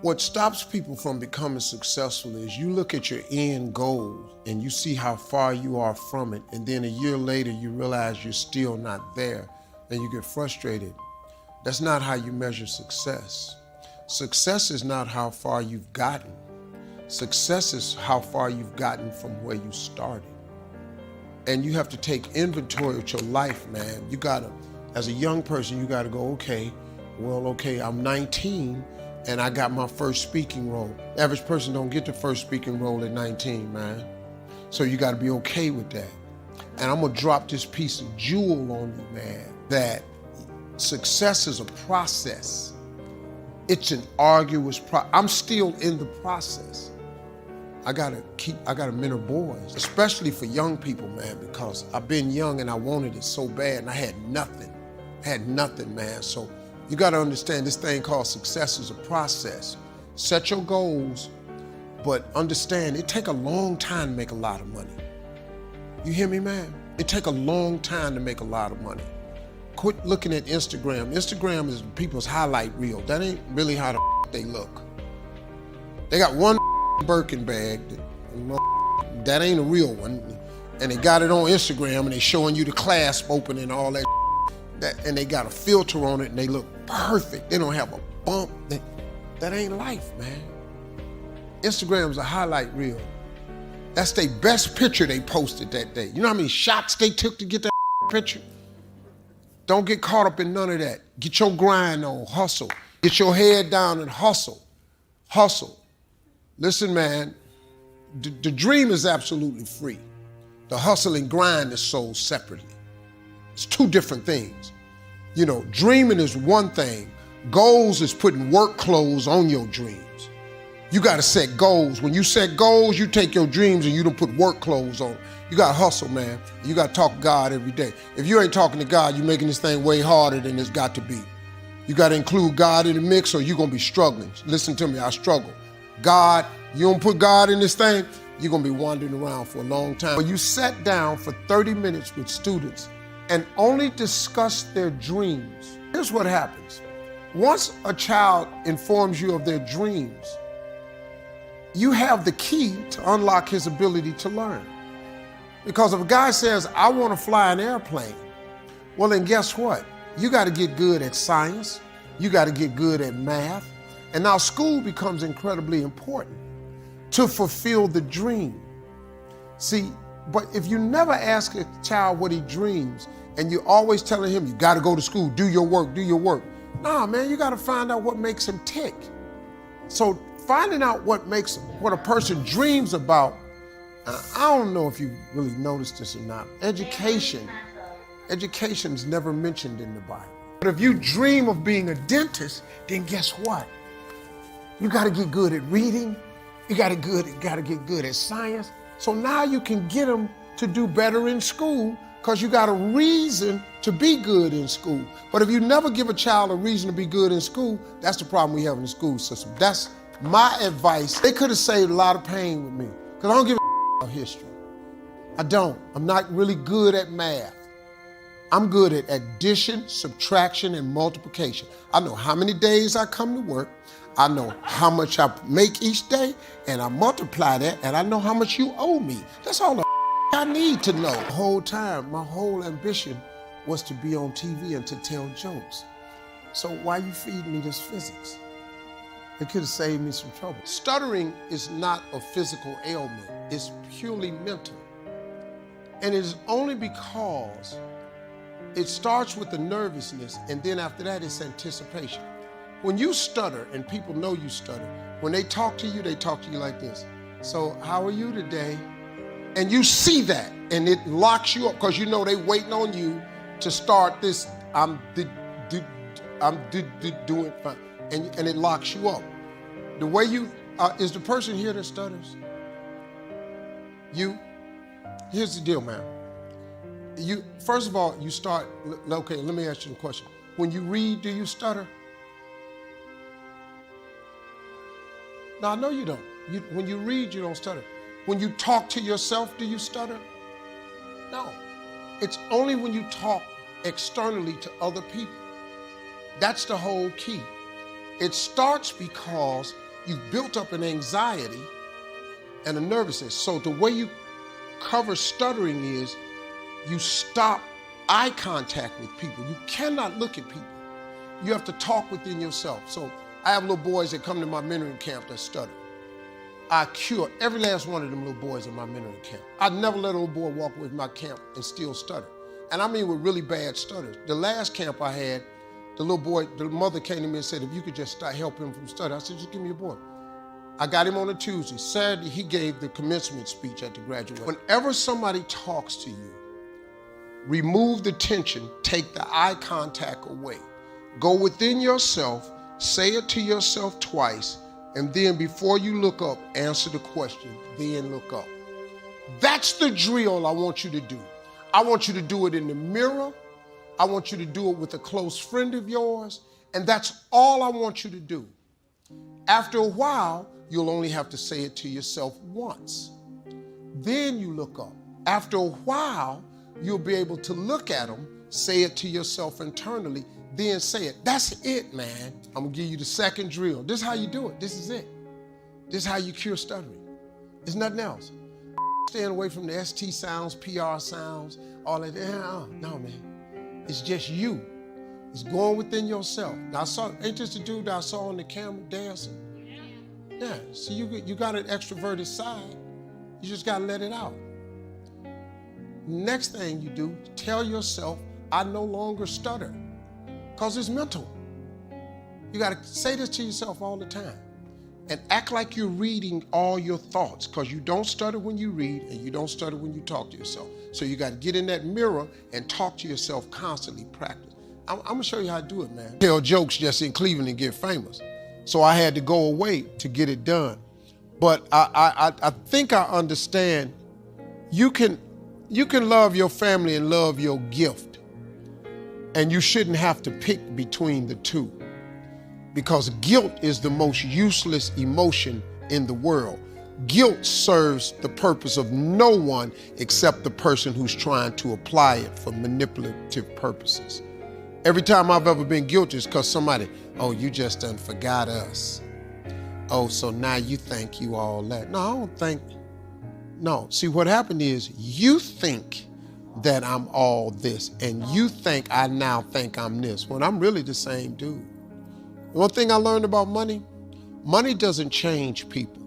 What stops people from becoming successful is you look at your end goal and you see how far you are from it, and then a year later you realize you're still not there and you get frustrated. That's not how you measure success. Success is not how far you've gotten. Success is how far you've gotten from where you started. And you have to take inventory of your life, man. You gotta, as a young person, you gotta go, okay, I'm 19 and I got my first speaking role. Average person don't get the first speaking role at 19, man. So you gotta be okay with that. And I'm gonna drop this piece of jewel on you, man, that success is a process. It's an arduous process. I'm still in the process. I gotta mentor boys, especially for young people, man, because I've been young and I wanted it so bad and I had nothing. Man. So you gotta understand this thing called success is a process. Set your goals, but understand it take a long time to make a lot of money. You hear me, man? It take a long time to make a lot of money. Quit looking at Instagram. Instagram is people's highlight reel. That ain't really how they look. They got one Birkin bag, that ain't a real one, and they got it on Instagram and they showing you the clasp open and all that, and they got a filter on it and they look perfect. They don't have a bump. That ain't life, man. Instagram's a highlight reel. That's their best picture they posted that day. You know how many shots they took to get that picture? Don't get caught up in none of that. Get your grind on, hustle. Get your head down and hustle. Hustle. Listen, man, the dream is absolutely free. The hustle and grind is sold separately. It's two different things. You know, dreaming is one thing. Goals is putting work clothes on your dreams. You gotta set goals. When you set goals, you take your dreams and you don't put work clothes on. You gotta hustle, man. You gotta talk to God every day. If you ain't talking to God, you're making this thing way harder than it's got to be. You gotta include God in the mix or you're gonna be struggling. Listen to me, I struggle. God, you don't put God in this thing, you're gonna be wandering around for a long time. When you sat down for 30 minutes with students and only discuss their dreams, here's what happens. Once a child informs you of their dreams, you have the key to unlock his ability to learn. Because if a guy says, I want to fly an airplane, well then guess what? You got to get good at science, you got to get good at math, and now school becomes incredibly important to fulfill the dream. See, but if you never ask a child what he dreams and you're always telling him, you got to go to school, do your work. Nah, man, you got to find out what makes him tick. So finding out what a person dreams about, I don't know if you really noticed this or not. Education is never mentioned in the Bible. But if you dream of being a dentist, then guess what? You gotta get good at reading, you gotta get good at science. So now you can get them to do better in school because you got a reason to be good in school. But if you never give a child a reason to be good in school, that's the problem we have in the school system. That's my advice. They could have saved a lot of pain with me because I don't give a about history. I don't. I'm not really good at math. I'm good at addition, subtraction, and multiplication. I know how many days I come to work. I know how much I make each day, and I multiply that, and I know how much you owe me. That's all the I need to know. The whole time, my whole ambition was to be on TV and to tell jokes. So why you feeding me this physics? It could have saved me some trouble. Stuttering is not a physical ailment. It's purely mental. And it is only because it starts with the nervousness, and then after that, it's anticipation. When you stutter, and people know you stutter, when they talk to you like this. So, how are you today? And you see that, and it locks you up, because you know they waiting on you to start this, I'm doing fine, and it locks you up. The way you, is the person here that stutters? Here's the deal, man. First of all, you start, okay, let me ask you a question. When you read, do you stutter? No, I know you don't. When you read, you don't stutter. When you talk to yourself, do you stutter? No. It's only when you talk externally to other people. That's the whole key. It starts because You've built up an anxiety and a nervousness. So the way you cover stuttering is you stop eye contact with people. You cannot look at people. You have to talk within yourself. So I have little boys that come to my mentoring camp that stutter. I cure every last one of them little boys in my mentoring camp. I'd never let a little boy walk away from my camp and still stutter. And I mean with really bad stutters. The last camp I had, the little boy, the mother came to me and said, if you could just help him from stutter. I said, just give me a boy. I got him on a Tuesday. Saturday, he gave the commencement speech at the graduation. Whenever somebody talks to you, remove the tension, take the eye contact away. Go within yourself, say it to yourself twice, and then before you look up, answer the question, then look up. That's the drill I want you to do. I want you to do it in the mirror. I want you to do it with a close friend of yours, and that's all I want you to do. After a while, you'll only have to say it to yourself once. Then you look up. After a while, you'll be able to look at them, say it to yourself internally, then say it. That's it, man. I'm gonna give you the second drill. This is how you do it. This is it. This is how you cure stuttering. There's nothing else. Staying away from the ST sounds, PR sounds, all that. No, man. It's just you. It's going within yourself. Now, ain't this the dude that I saw on the camera dancing? Yeah, so you got an extroverted side. You just gotta let it out. Next thing you do, tell yourself, I no longer stutter, because it's mental. You gotta say this to yourself all the time and act like you're reading all your thoughts, because you don't stutter when you read and you don't stutter when you talk to yourself. So you gotta get in that mirror and talk to yourself constantly, practice. I'm gonna show you how to do it, man. Tell jokes just in Cleveland and get famous. So I had to go away to get it done. But I think I understand you can love your family and love your gift, and you shouldn't have to pick between the two, because guilt is the most useless emotion in the world. Guilt serves the purpose of no one except the person who's trying to apply it for manipulative purposes. Every time I've ever been guilty is because somebody, oh, you just done forgot us. Oh, so now you think you all that. No, I don't think. No, see what happened is you think that I'm all this, and you think I now think I'm this, when I'm really the same dude. One thing I learned about money doesn't change people.